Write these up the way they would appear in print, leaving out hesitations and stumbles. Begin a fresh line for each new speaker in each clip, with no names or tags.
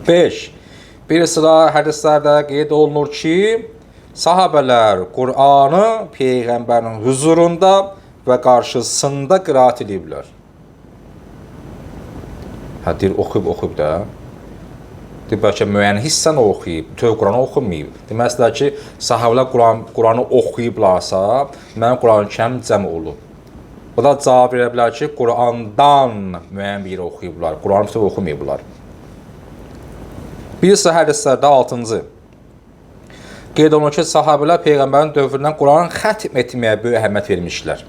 5. Bir sıra hədislərdə qeyd olunur ki, sahabələr Qur'anı Peyğəmbərin huzurunda və qarşısında qiraat ediblər. Deyir, oxuyub da. Deyir, bəlkə müəyyən hissən oxuyub, bütöv Qur'anı oxumayıb. Deməsələr ki, sahabələr Qur'anı oxuyublarsa, mənim Qur'an-ı Kərim cəm olub. O da cavab verə bilər ki, Qur'andan müəyyən bir yeri oxuyublar, Qur'anı bütöv oxumayıblar. Bir sıra hədislərdə 6-cı. Qeyd olunur ki, sahabələr Peyğəmbərin dövründən Qur'anı xətm etməyə böyük əhəmiyyət vermişlər.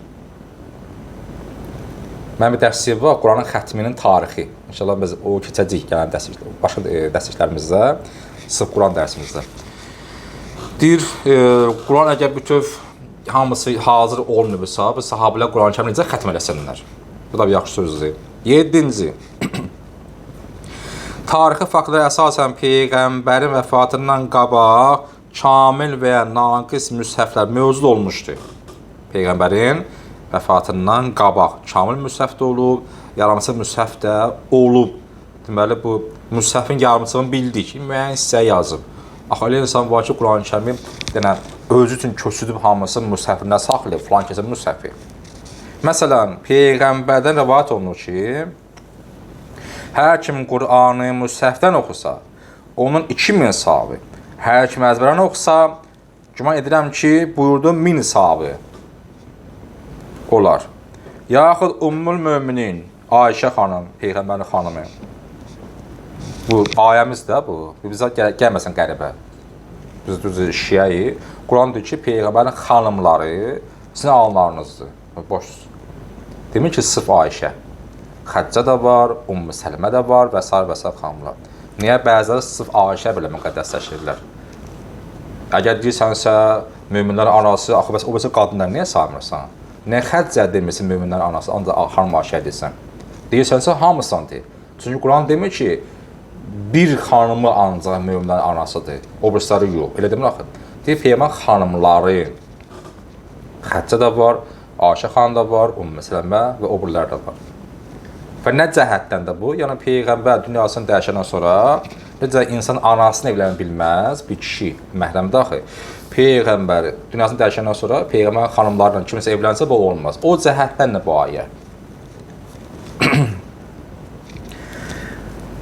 Mənim bir dərsliyi var, Qur'anın xətminin tarixi. İnşallah biz o keçəcəyik gələn başqa dərsliklərimizdə, sırf Qur'an dərsimizdə. Deyir, Qur'an əgər bütöv hamısı hazır olmayıbsa, sahabələr Qur'an-ı Kərim necə xətm eləsinlər? Bu da bir yaxşı sözdür. 7-ci. Tarixi faktlara əsasən Peyğəmbərin vəfatından qabaq kamil və ya naqis müshəflər mövcud olmuşdur. Peyğəmbərin vəfatından qabaq kamil müshəf də olub, yarımçı müshəf də olub. Deməli, bu müshəfin yarımçını bildik ki, müəyyən hissəyə yazıb. Axı, elə insan var ki, Qur'an-ı Kərimi özü üçün köçüdüb hamısı müshəfində saxlayıb, filan kəsə müshəfi. Məsələn, Peyğəmbərdən rəvayət olunur ki, hər kim Qur'anı müshəfdən oxusa, onun 2000 sahabı. Hər kim əzbərən oxusa, güman edirəm ki, buyurdu 1000 sahabı olar. Yaxud Ümmül Möminin, Ayşə xanım, Peyğəmbərin xanımı. Bu ayəmiz də bu. Bizə gəlməsin qəribə. Biz düz şiəyi. Quran deyir ki, Peyğəmbərin xanımları sizin alınlarınızdır. Boşsuz. Demək ki, sırf Ayşə. Xəccə də var, Ümmü Səlmə də var və s. xanımlar. Niyə bəziləri sırf Ayşə belə müqəddəsləşirlər? Əgər deyirsənsə, möminlərin anası, axı bəs o bəsə qadınlar niyə saymırsan? Nə Xəccə demirsən möminlərin anası, ancaq xanım Ayşə deyirsən? Deyirsənsə, hamısan deyir. Çünki Quran demir ki, bir xanımı ancaq möminlərin anasıdır, obrisləri yox. Elə demir axı. Deyir, Peyğəmbər xanımları. Xəccə də var, Ayşə xanım da var, Ümmü Səlmə və obrilər də var. Və nə cəhətdən də bu? Yəni, Peyğəmbər dünyasını dəyişəndən sonra necə insan anasını evlənə bilməz, bir kişi məhrəmdə axı. Peyğəmbər dünyasını dəyişəndən sonra Peyğəmbər xanımlarla kimisə evlənsə bu olmaz. O cəhətdən nə bu ayə?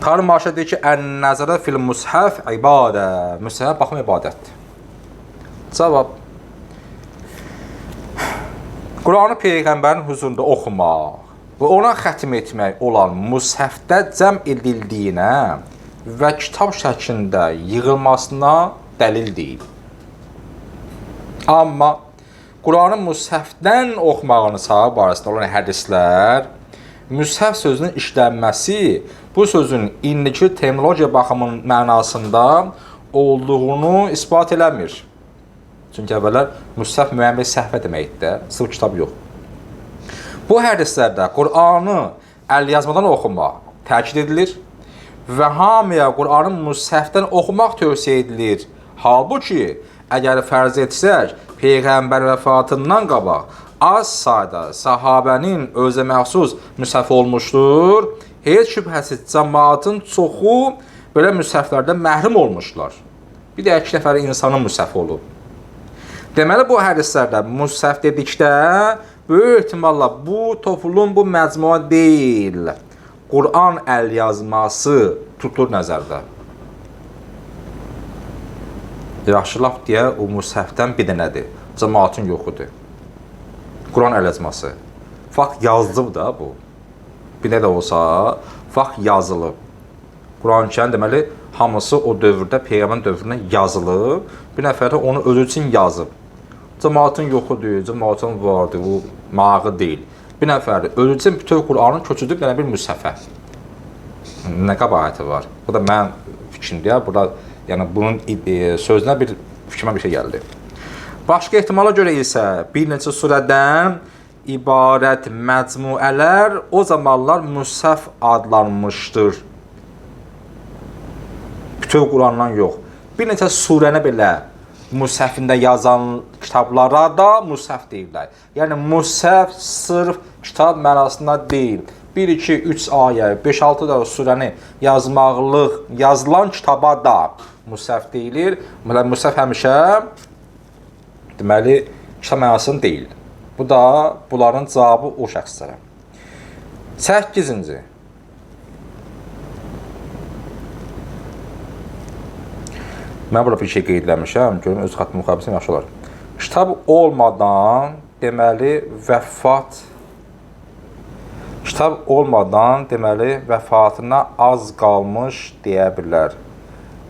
Tarım Maşə deyir ki, ən-nəzərə fil müshəf ibadə. Müshəf baxım ibadətdir. Cavab. Quranı Peyğəmbərin huzurunda oxumaq və ona xətm etmək olan müshəfdə cəm edildiyinə və kitab şəklində yığılmasına dəlil deyil. Amma Quranın müshəfdən oxumağını savab barəsində olan hədislər, müshəf sözünün işlənməsi bu sözün indiki terminologiya baxımının mənasında olduğunu isbat eləmir. Çünki əvvəllər müshəf müəyyən bir səhvə deməkdir, sırf kitab yox. Bu hədislərdə Qur'anı əlyazmadan oxumaq təkid edilir və hamıya Qur'anın müshəfdən oxumaq tövsiyə edilir. Halbuki, əgər fərz etsək, Peyğəmbər vəfatından qabaq az sayda sahabənin özə məxsus müshəf olmuşdur, heç şübhəsiz cəmaatın çoxu belə müshəflərdən məhrum olmuşlar. Bir də 2 nəfər insanın müshəfi olub. Deməli, bu hədislərdə müshəf dedikdə, böyük ehtimalla bu toplum, bu məcmua deyil. Qur'an əlyazması tutulur nəzərdə. Yaxşı laf deyə o müshəfdən bir dənədir. Cəmaatın yoxudur. Qur'an əlyazması. Fakt yazılıb da bu. Bir nə də olsa, fakt yazılıb. Qur'an-ı Kərim deməli, hamısı o dövrdə, Peyğəmbər dövründə yazılıb. Bir nəfər də onu özü üçün yazıb. Cəmaatın yoxudur, cəmaatın vardır, bu mağı deyil. Bir nəfər özü üçün bütöv Qur'anı köçüdüb yenə bir müshəfə. Nə qəbahəti var? Bu da mənim fikrimdir. Burada, yəni bunun sözünə fikrimə bir şey gəldi. Başqa ehtimala görə isə bir neçə surədən ibarət məcmuələr o zamanlar müshəf adlanmışdır. Bütöv Qur'andan yox. Bir neçə surəni belə müshəfində yazan kitablara da müshəf deyirlər. Yəni, müshəf sırf kitab mənasında deyil. 1, 2, 3 ayə, 5-6 da surəni yazılan kitaba da müsəf deyilir. Müsəf həmişə deməli kitab mənasını deyil. Bu da bunların cavabı o şəxslərə. 8-ci. Mən burada bir şey qeyd eləmişəm. Görüm öz xətt müxabisim yaxşı olar. Kitab olmadan deməli vəfatına az qalmış deyə bilər.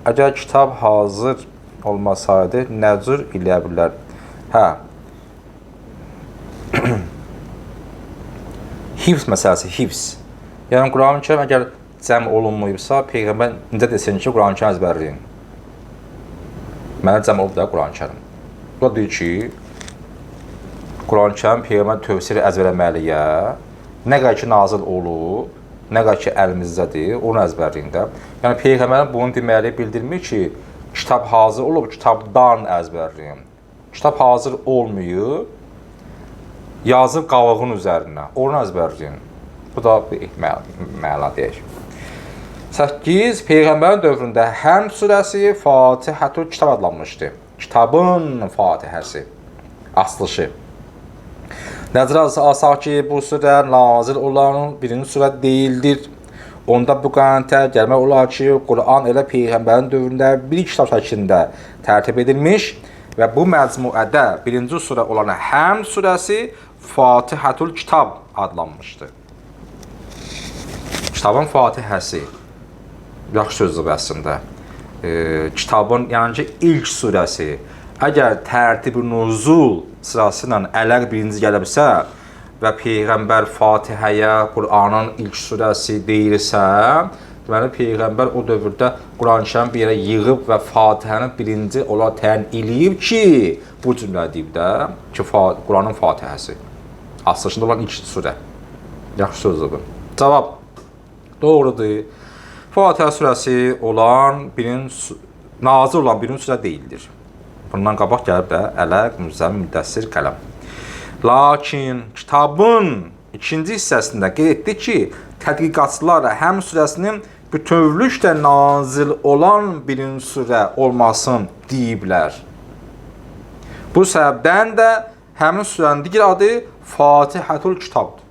Əgər kitab hazır olmasaydı nə cür eləyə bilər? Hə. Hifz məsələsi, hifz. Yəni Quran-ı Kərim əgər cəm olunmayıbsa, Peyğəmbər necə desin ki, Quran-ı Kərim əzbərləyin. Mənə cəm olub da Quran-ı Kərim. Bu da deyir ki, Quran-ı Kərim Peyğəmbər tövsiyə əzbərləməliyə, nə qədər ki nazil olub, nə qədər ki əlimizdədir, onu əzbərləyin də. Yəni Peyğəmbərin bunu deməli bildirmir ki, kitab hazır olub, kitabdan əzbərləyin. Kitab hazır olmayıb, yazıb qavağın üzərinə, onu əzbərləyin. Bu da bir məna deyək. 8. Peyğəmbərin dövründə Həmd surəsi Fatihətül Kitab adlanmışdı. Kitabın Fatihəsi, asılışı. Nəzərə alsaq ki, bu surə nazil olan birinci surə deyildir. Onda bu qənaətə gəlmək olar ki, Quran elə Peyğəmbərin dövründə bir kitab şəklində tərtib edilmiş və bu məcmuədə birinci surə olan Həmd surəsi Fatihətül Kitab adlanmışdı. Kitabın Fatihəsi. Yaxşı sözdür əslində. Kitabın, yəni ki, ilk surəsi. Əgər tərtib-i nuzul sırası ilə əlaq birinci gəlibsə və Peyğəmbər Fatihəyə Quranın ilk surəsi deyilsə, deməli Peyğəmbər o dövrdə Quran-ı Kərim bir yerə yığıb və Fatihəni birinci olaraq təyin eləyib ki, bu cümlə deyib də ki, Quranın Fatihəsi. Aslında olan ilk surə. Yaxşı sözdür bu. Cavab doğrudur. Fatihə surəsi nazil olan birinci surə deyildir. Bundan qabaq gəlib də Ələq, Müzzəmmil, Müddəssir, Qələm. Lakin kitabın ikinci hissəsində qeyd etdi ki, tədqiqatçılar Həmd surəsinin bütövlüklə nazil olan birinci surə olmasını deyiblər. Bu səbəbdən də həmin surənin digər adı Fatihətül Kitabdır.